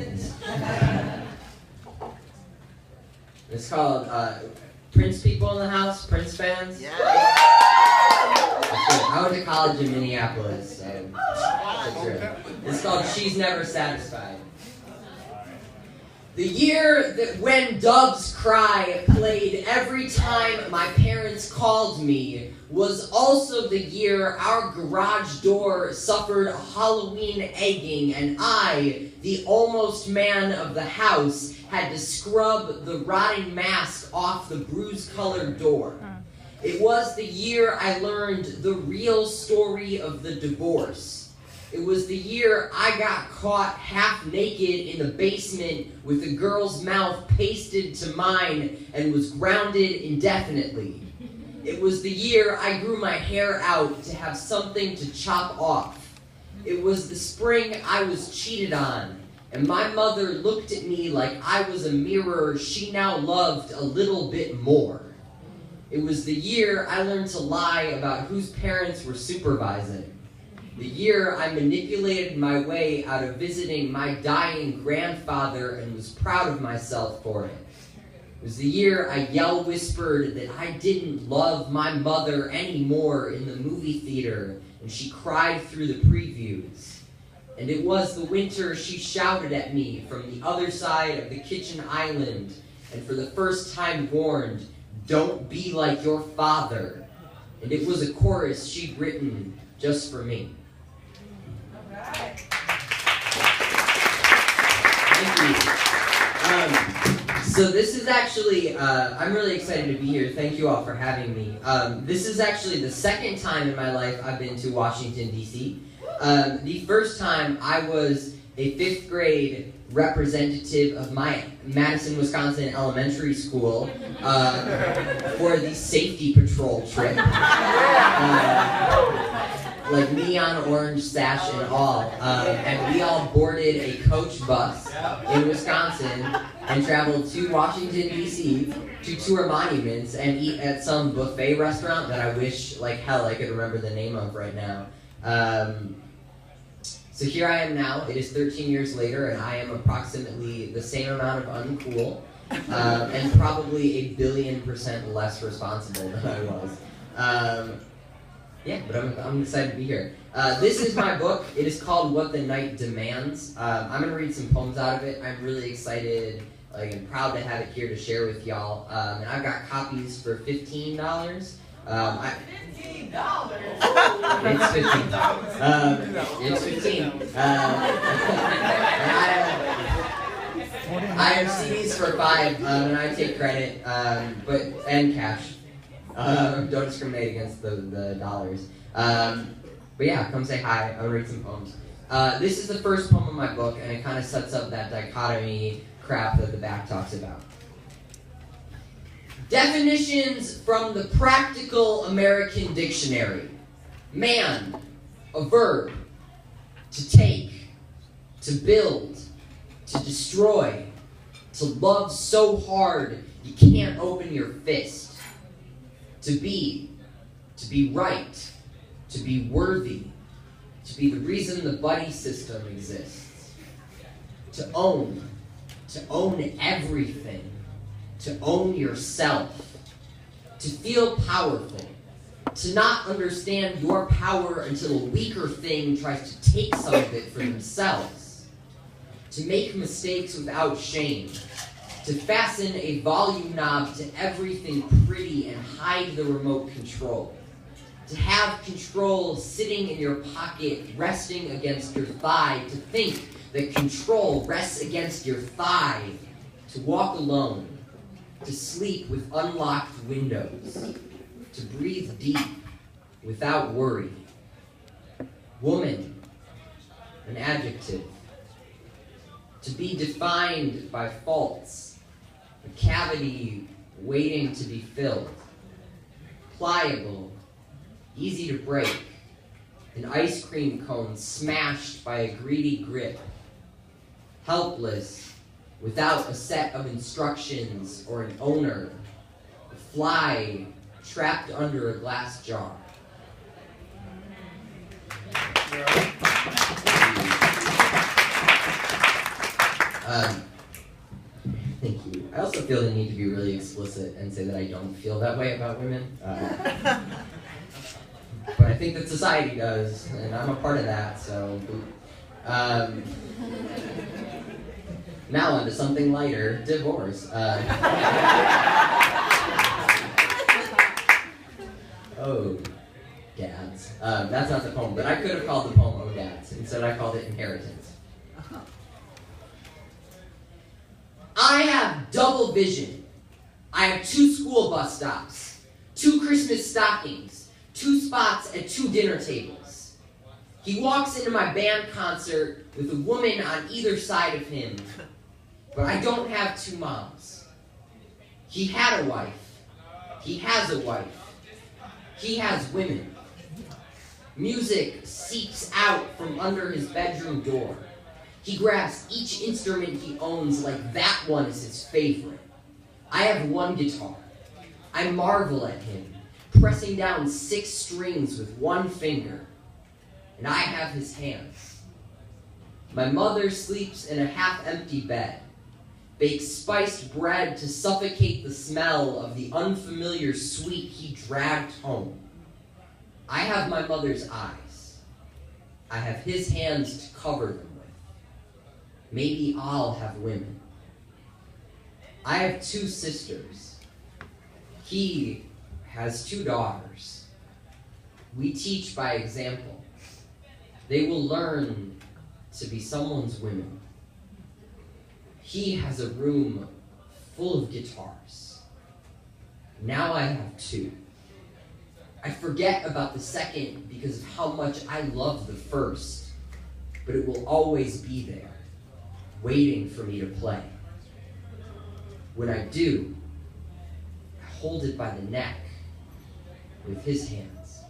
Diamonds. It's called Prince People in the House, Prince fans. Yeah. I went to college in Minneapolis, so that's true. It's called She's Never Satisfied. The year that When Doves Cry played every time my parents called me was also the year our garage door suffered a Halloween egging and I, the almost man of the house, had to scrub the rotting mask off the bruise-colored door. It was the year I learned the real story of the divorce. It was the year I got caught half naked in the basement with a girl's mouth pasted to mine and was grounded indefinitely. It was the year I grew my hair out to have something to chop off. It was the spring I was cheated on, and my mother looked at me like I was a mirror she now loved a little bit more. It was the year I learned to lie about whose parents were supervising. The year I manipulated my way out of visiting my dying grandfather and was proud of myself for it. It was the year I yell-whispered that I didn't love my mother anymore in the movie theater, and she cried through the previews. And it was the winter she shouted at me from the other side of the kitchen island, and for the first time warned, "Don't be like your father." And it was a chorus she'd written just for me. Thank you. So this is actually, I'm really excited to be here. Thank you all for having me. This is actually the second time in my life I've been to Washington, D.C. The first time I was a 5th grade representative of my Madison, Wisconsin elementary school for the safety patrol trip. Like neon orange sash and all. And we all boarded a coach bus in Wisconsin and traveled to Washington, D.C. to tour monuments and eat at some buffet restaurant that I wish like hell I could remember the name of right now. So here I am now. It is 13 years later, and I am approximately the same amount of uncool and probably 1,000,000,000% less responsible than I was. Yeah, but I'm excited to be here. This is my book. It is called What the Night Demands. I'm going to read some poems out of it. I'm really excited and proud to have it here to share with y'all. And I've got copies for $15. $15? It's 15. It's 15. I have CDs for $5, and I take credit, and cash. Don't discriminate against the dollars. But yeah, come say hi. I'll read some poems. This is the first poem of my book, and it kind of sets up that dichotomy crap that the back talks about. Definitions from the Practical American Dictionary. Man, a verb. To take, to build, to destroy, to love so hard you can't open your fist. To be right, to be worthy, to be the reason the buddy system exists. To own everything, to own yourself, to feel powerful, to not understand your power until a weaker thing tries to take some of it for themselves, to make mistakes without shame, to fasten a volume knob to everything pretty and hide the remote control. To have control sitting in your pocket, resting against your thigh. To think that control rests against your thigh. To walk alone. To sleep with unlocked windows. To breathe deep without worry. Woman, an adjective. To be defined by faults. A cavity waiting to be filled. Pliable, easy to break. An ice cream cone smashed by a greedy grip. Helpless, without a set of instructions or an owner. A fly trapped under a glass jar. Thank you. I also feel the need to be really explicit and say that I don't feel that way about women. But I think that society does, and I'm a part of that, so... now on to something lighter, divorce. Oh, dads. That's not the poem, but I could have called the poem Oh Dads. Instead I called it Inheritance. I have double vision. I have 2 school bus stops, 2 Christmas stockings, 2 spots at 2 dinner tables. He walks into my band concert with a woman on either side of him, but I don't have 2 moms. He had a wife. He has a wife. He has women. Music seeps out from under his bedroom door. He grabs each instrument he owns like that one is his favorite. I have 1 guitar. I marvel at him, pressing down 6 strings with 1 finger. And I have his hands. My mother sleeps in a half-empty bed, bakes spiced bread to suffocate the smell of the unfamiliar sweet he dragged home. I have my mother's eyes. I have his hands to cover them with. Maybe I'll have women. I have 2 sisters. He has 2 daughters. We teach by example. They will learn to be someone's women. He has a room full of guitars. Now I have 2. I forget about the second because of how much I love the first, but it will always be there, waiting for me to play. When I do, I hold it by the neck with his hands.